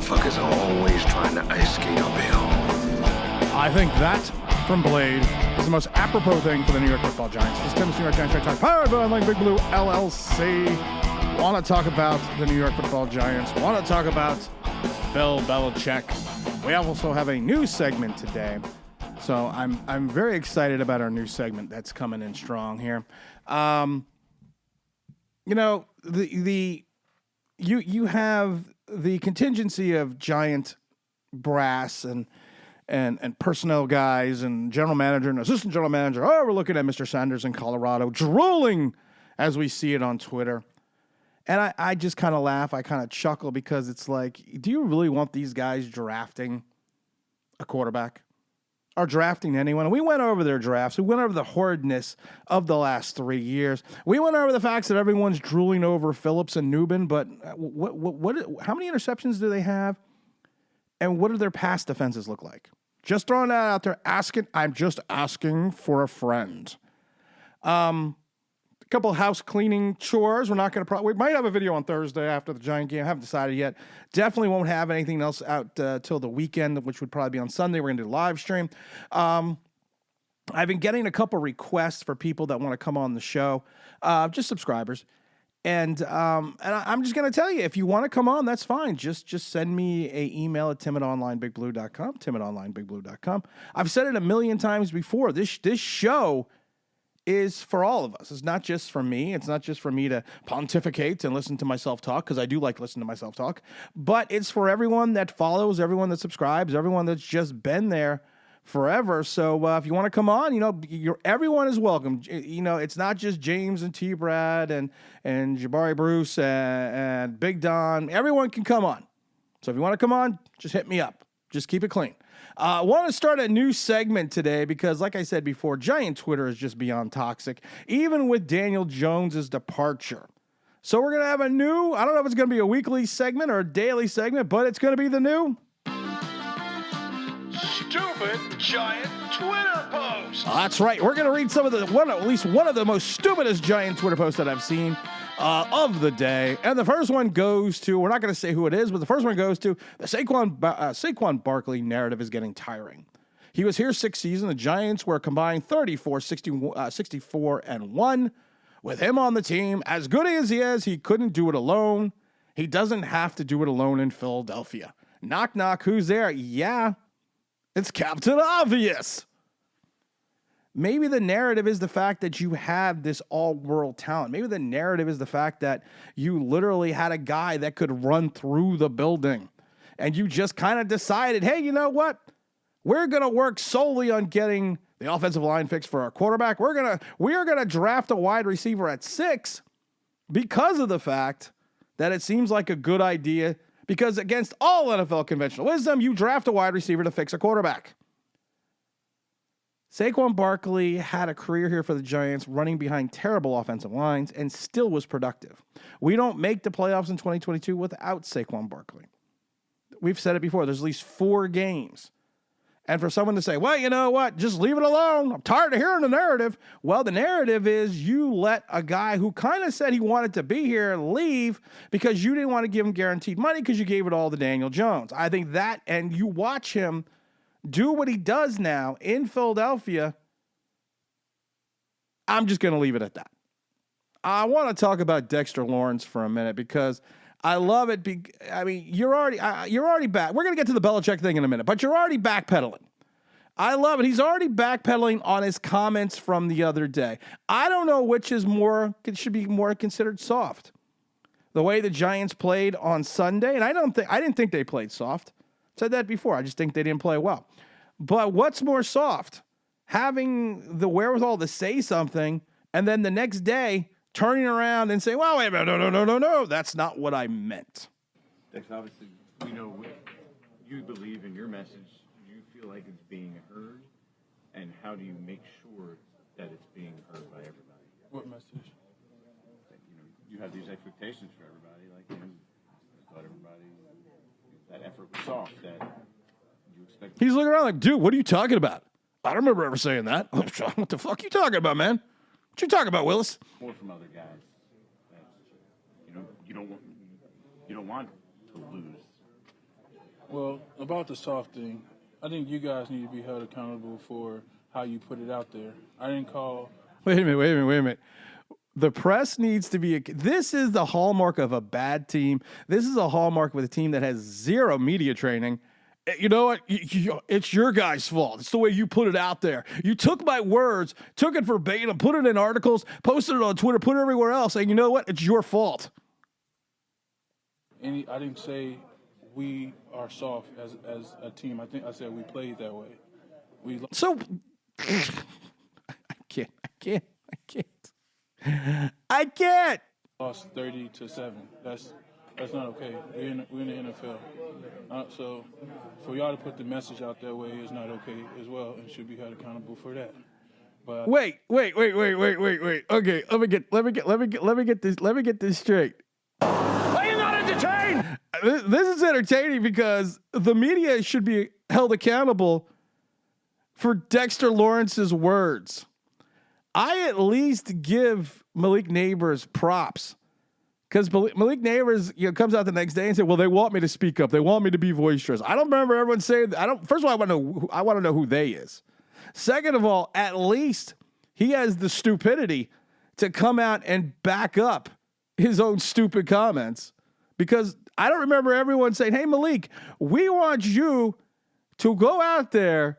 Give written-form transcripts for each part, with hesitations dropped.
motherfuckers are always trying to ice skate uphill. I think that, from Blade, is the most apropos thing for the New York Football Giants. This is Tim's New York Giants Straight Talk, powered by Online Big Blue LLC. Want to talk about the New York Football Giants. Want to talk about Bill Belichick. We also have a news segment today. So I'm very excited about our new segment that's coming in strong here. You have the contingency of Giant brass and personnel guys and general manager and assistant general manager. Oh, we're looking at Mr. Sanders in Colorado, drooling as we see it on Twitter. And I just kind of laugh. I kind of chuckle because it's like, do you really want these guys drafting a quarterback or drafting anyone? And we went over their drafts. We went over the horridness of the last 3 years. We went over the facts that everyone's drooling over Phillips and Newman, but how many interceptions do they have? And what do their pass defenses look like? Just throwing that out there, I'm just asking for a friend. A couple of house cleaning chores. We're not going to we might have a video on Thursday after the Giant game. I haven't decided yet. Definitely won't have anything else out till the weekend, which would probably be on Sunday. We're going to do a live stream. I've been getting a couple requests for people that want to come on the show, just subscribers. And I'm just going to tell you, if you want to come on, that's fine. Just send me an email at tim@onlinebigbblue.com, tim@onlinebigbblue.com. I've said it a million times before. This show is for all of us. It's not just for me. It's not just for me to pontificate and listen to myself talk, because I do like listening to myself talk. But it's for everyone that follows, everyone that subscribes, everyone that's just been there forever. So if you want to come on, everyone is welcome. It's not just James and T. Brad and Jabari Bruce and Big Don. Everyone can come on. So if you want to come on, just hit me up. Just keep it clean. I want to start a new segment today because, like I said before, Giant Twitter is just beyond toxic, even with Daniel Jones's departure. So we're going to have I don't know if it's going to be a weekly segment or a daily segment, but it's going to be the new Stupid Giant Twitter post. That's right. We're going to read some of at least one of the most stupidest Giant Twitter posts that I've seen of the day. And the first one goes to, we're not going to say who it is, but the first one goes to the Saquon Barkley narrative is getting tiring. He was here 6 seasons. The Giants were combined 64-1 with him on the team. As good as he is, he couldn't do it alone. He doesn't have to do it alone in Philadelphia. Knock, knock. Who's there? Yeah. It's Captain Obvious. Maybe the narrative is the fact that you have this all-world talent. Maybe the narrative is the fact that you literally had a guy that could run through the building. And you just kind of decided, hey, you know what? We're going to work solely on getting the offensive line fixed for our quarterback. We're going to draft a wide receiver at 6 because of the fact that it seems like a good idea. Because against all NFL conventional wisdom, you draft a wide receiver to fix a quarterback. Saquon Barkley had a career here for the Giants running behind terrible offensive lines and still was productive. We don't make the playoffs in 2022 without Saquon Barkley. We've said it before. There's at least 4 games. And for someone to say, well, you know what, just leave it alone. I'm tired of hearing the narrative. Well, the narrative is you let a guy who kind of said he wanted to be here leave because you didn't want to give him guaranteed money because you gave it all to Daniel Jones. I think that, and you watch him do what he does now in Philadelphia. I'm just going to leave it at that. I want to talk about Dexter Lawrence for a minute because I love it. You're already back. We're going to get to the Belichick thing in a minute, but you're already backpedaling. I love it. He's already backpedaling on his comments from the other day. I don't know which is should be more considered soft. The way the Giants played on Sunday, and I didn't think they played soft. Said that before. I just think they didn't play well. But what's more soft? Having the wherewithal to say something, and then the next day turning around and saying, well, wait a minute, no, that's not what I meant. Dex, obviously, we know you believe in your message. Do you feel like it's being heard? And how do you make sure that it's being heard by everybody? What message? That, you have these expectations for everybody. Like, thought everybody, that effort was soft, that you expect. He's looking around like, dude, what are you talking about? I don't remember ever saying that. What the fuck are you talking about, man? What you talking about, Willis? More from other guys. That, you don't want to lose. Well, about the soft thing, I think you guys need to be held accountable for how you put it out there. I didn't call. Wait a minute. The press needs to be. This is the hallmark of a bad team. This is a hallmark with a team that has zero media training. You know what? It's your guys' fault. It's the way you put it out there. You took my words, took it verbatim, put it in articles, posted it on Twitter, put it everywhere else, and you know what? It's your fault. I didn't say we are soft as a team. I said we played that way. So I can't. Lost 30-7. That's not okay. We're in the NFL. So for y'all to put the message out that way is not okay as well, and should be held accountable for that. But Wait. Okay, let me get this straight. Are you not entertained? This is entertaining because the media should be held accountable for Dexter Lawrence's words. I at least give Malik Neighbors props because Malik Neighbors comes out the next day and said, "Well, they want me to speak up. They want me to be boisterous." I don't remember everyone saying that. First of all, I want to know who they is. Second of all, at least he has the stupidity to come out and back up his own stupid comments, because I don't remember everyone saying, "Hey, Malik, we want you to go out there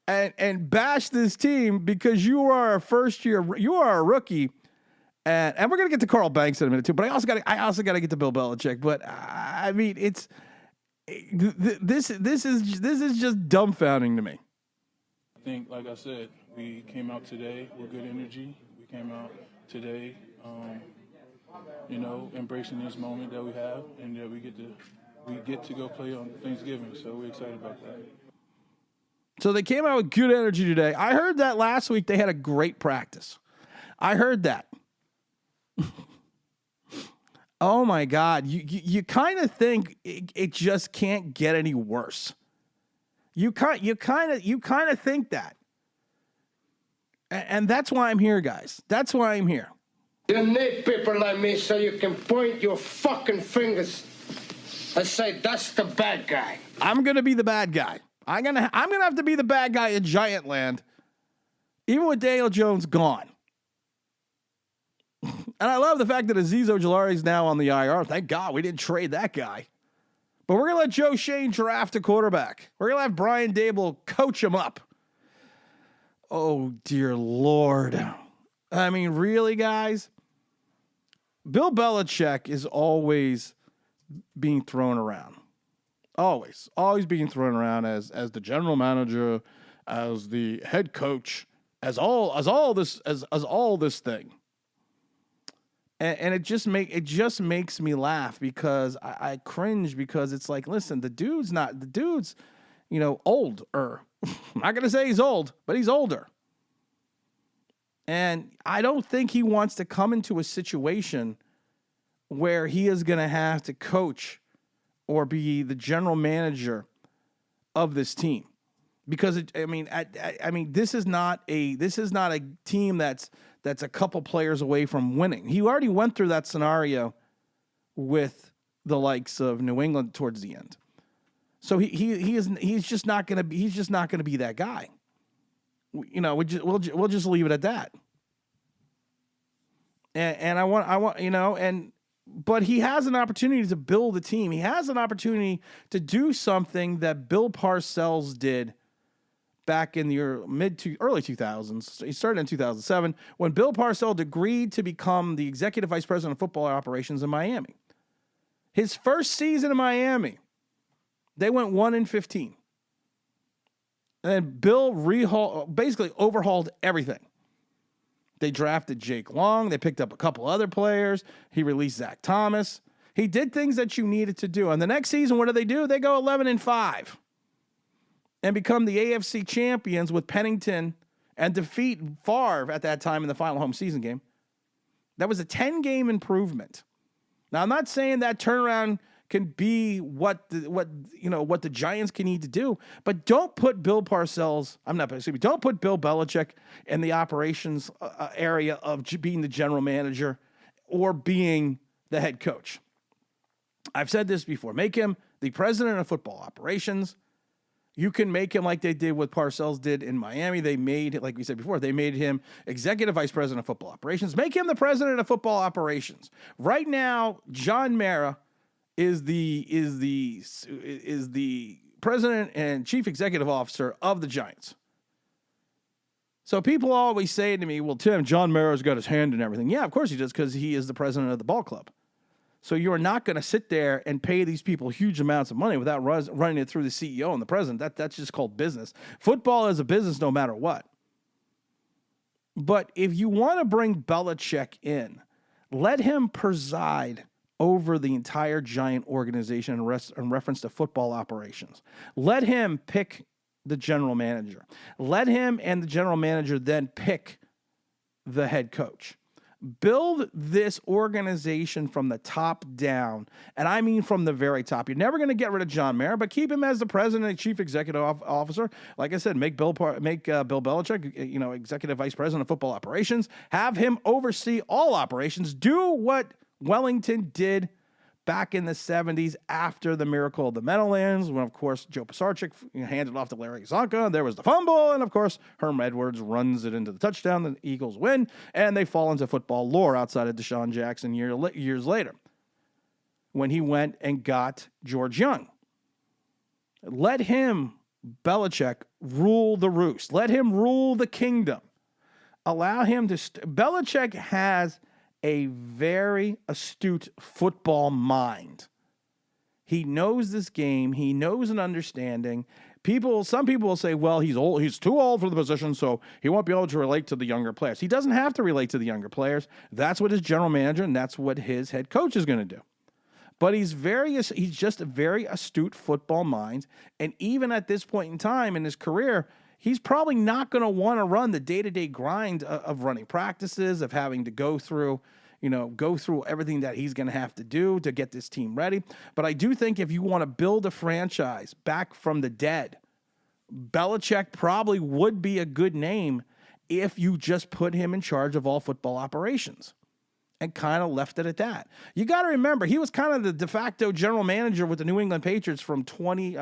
and bash this team because you are a rookie." And we're gonna get to Carl Banks in a minute too, but I also got to get to Bill Belichick. But I mean, this is just dumbfounding to me. I think, like I said, we came out today with good energy. We came out today, embracing this moment that we have, and that we get to go play on Thanksgiving. So we're excited about that. So they came out with good energy today. I heard that last week they had a great practice. I heard that. Oh my God. You kind of think it just can't get any worse. You kind of think that. And that's why I'm here, guys. That's why I'm here. You need people like me so you can point your fucking fingers and say, that's the bad guy. I'm going to be the bad guy. I'm gonna have to be the bad guy in Giantland, even with Daniel Jones gone. And I love the fact that Azeez Ojulari is now on the IR. Thank God we didn't trade that guy. But we're gonna let Joe Shane draft a quarterback. We're gonna have Brian Dable coach him up. Oh dear Lord! I mean, really, guys? Bill Belichick is always being thrown around. Always being thrown around as the general manager, as the head coach, as all this thing. And it just makes me laugh because I cringe, because it's like, listen, the dude's older. I'm not gonna say he's old, but he's older. And I don't think he wants to come into a situation where he is gonna have to coach or be the general manager of this team, because this is not a team that's a couple players away from winning. He already went through that scenario with the likes of New England towards the end. So he's just not gonna be that guy. We'll just leave it at that. But he has an opportunity to build a team. He has an opportunity to do something that Bill Parcells did back in the early 2000s. He started in 2007 when Bill Parcells agreed to become the executive vice president of football operations in Miami. His first season in Miami, they went 1-15. And then Bill basically overhauled everything. They drafted Jake Long. They picked up a couple other players. He released Zach Thomas. He did things that you needed to do. And the next season, what do? They go 11-5 and become the AFC champions with Pennington and defeat Favre at that time in the final home season game. That was a 10-game improvement. Now, I'm not saying that turnaround can be what the Giants can need to do, but don't put Bill Belichick in the operations area of being the general manager or being the head coach. I've said this before. Make him the president of football operations. You can make him like they did what Parcells did in Miami. They made, like we said before, they made him executive vice president of football operations. Make him the president of football operations. Right now, John Mara is the president and chief executive officer of the Giants. So people always say to me, well, Tim, John Mara's got his hand in everything. Yeah, of course he does, because he is the president of the ball club. So you're not going to sit there and pay these people huge amounts of money without running it through the CEO and the president. That's just called business. Football is a business no matter what. But if you want to bring Belichick in, let him preside over the entire Giant organization in reference to football operations. Let him pick the general manager. Let him and the general manager then pick the head coach. Build this organization from the top down, and I mean from the very top. You're never going to get rid of John Mara, but keep him as the president and chief executive officer. Like I said, make Bill Belichick, executive vice president of football operations. Have him oversee all operations. Do what Wellington did back in the 70s after the miracle of the Meadowlands, when, of course, Joe Pisarcik handed off to Larry Zonka. There was the fumble, and, of course, Herm Edwards runs it into the touchdown. The Eagles win, and they fall into football lore outside of Deshaun Jackson years later when he went and got George Young. Let him, Belichick, rule the roost. Let him rule the kingdom. Allow him to... Belichick has a very astute football mind. He knows this game. He knows an understanding. Some people will say, well, he's old. He's too old for the position, so he won't be able to relate to the younger players. He doesn't have to relate to the younger players. That's what his general manager and that's what his head coach is going to do. But he's just a very astute football mind. And even at this point in time in his career, he's probably not going to want to run the day-to-day grind of running practices, of having to go through everything that he's going to have to do to get this team ready. But I do think if you want to build a franchise back from the dead, Belichick probably would be a good name if you just put him in charge of all football operations and kind of left it at that. You got to remember, he was kind of the de facto general manager with the New England Patriots from 2000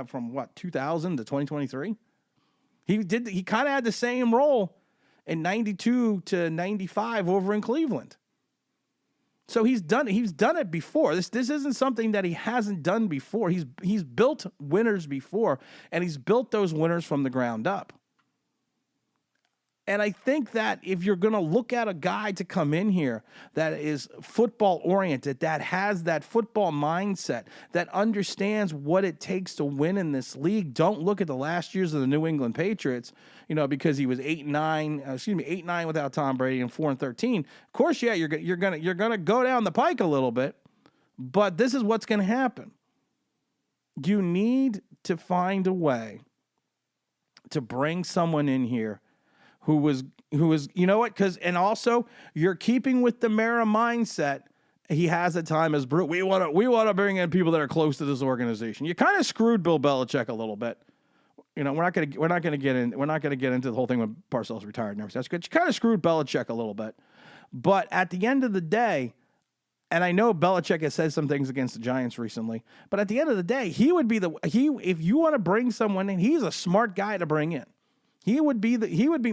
to 2023. He kind of had the same role in 92 to 95 over in Cleveland. So he's done it before. This isn't something that he hasn't done before. He's built winners before, and he's built those winners from the ground up. And I think that if you're going to look at a guy to come in here that is football oriented, that has that football mindset, that understands what it takes to win in this league, don't look at the last years of the New England Patriots, because he was 8-9 without Tom Brady and 4-13. Of course, yeah, you're gonna go down the pike a little bit, but this is what's going to happen. You need to find a way to bring someone in here who was, and also you're keeping with the Mara mindset. He has a time as Brute. We want to bring in people that are close to this organization. You kind of screwed Bill Belichick a little bit. We're not going to get into the whole thing when Parcells retired and everything. That's good. You kind of screwed Belichick a little bit, but at the end of the day, and I know Belichick has said some things against the Giants recently, but at the end of the day, if you want to bring someone in, he's a smart guy to bring in. He would be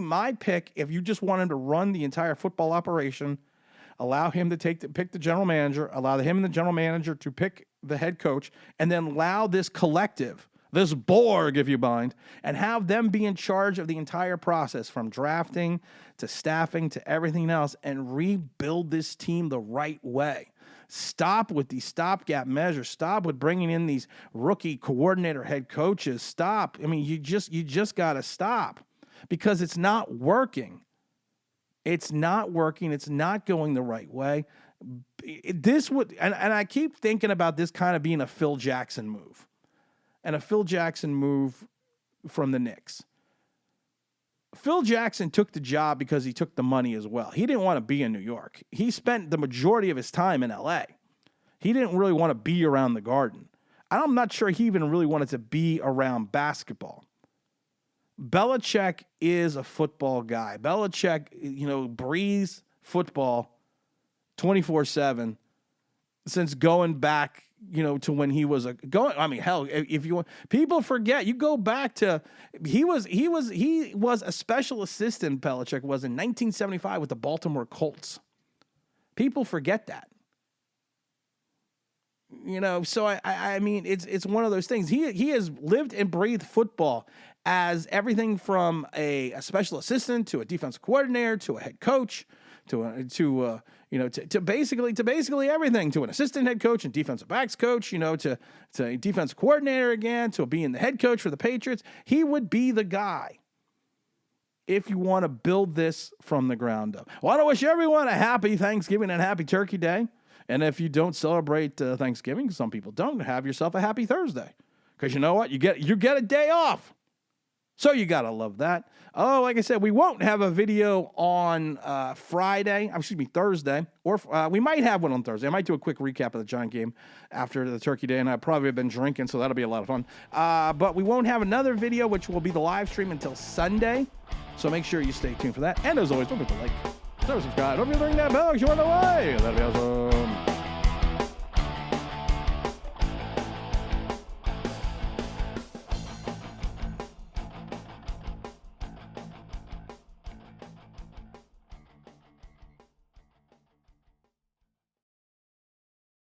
my pick if you just want him to run the entire football operation, allow him to pick the general manager, allow him and the general manager to pick the head coach, and then allow this collective, this Borg, if you mind, and have them be in charge of the entire process from drafting to staffing to everything else and rebuild this team the right way. Stop with these stopgap measures. Stop with bringing in these rookie coordinator head coaches. Stop. I mean, you just got to stop because it's not working. It's not working. It's not going the right way. And I keep thinking about this kind of being a Phil Jackson move, and a Phil Jackson move from the Knicks. Phil Jackson took the job because he took the money as well. He didn't want to be in New York. He spent the majority of his time in LA. He didn't really want to be around the Garden. I'm not sure he even really wanted to be around basketball. Belichick is a football guy. Belichick, breathes football 24/7 since going back, to when he was going. I mean, hell, if you want, people forget. You go back to he was a special assistant. Belichick was in 1975 with the Baltimore Colts. People forget that. So I mean, it's one of those things. He has lived and breathed football as everything from a special assistant to a defensive coordinator to a head coach to basically everything, to an assistant head coach and defensive backs coach, to a defensive coordinator again, to being the head coach for the Patriots. He would be the guy if you want to build this from the ground up. I want to wish everyone a happy Thanksgiving and happy Turkey Day. And if you don't celebrate Thanksgiving, some people don't, have yourself a happy Thursday. Because you know what? You get a day off. So you got to love that. Oh, like I said, we won't have a video on Thursday. Or we might have one on Thursday. I might do a quick recap of the Giant game after the Turkey Day. And I probably have been drinking, so that'll be a lot of fun. But we won't have another video, which will be the live stream until Sunday. So make sure you stay tuned for that. And as always, don't forget to like, subscribe. Don't forget to ring that bell because you want to know why. That'll be awesome.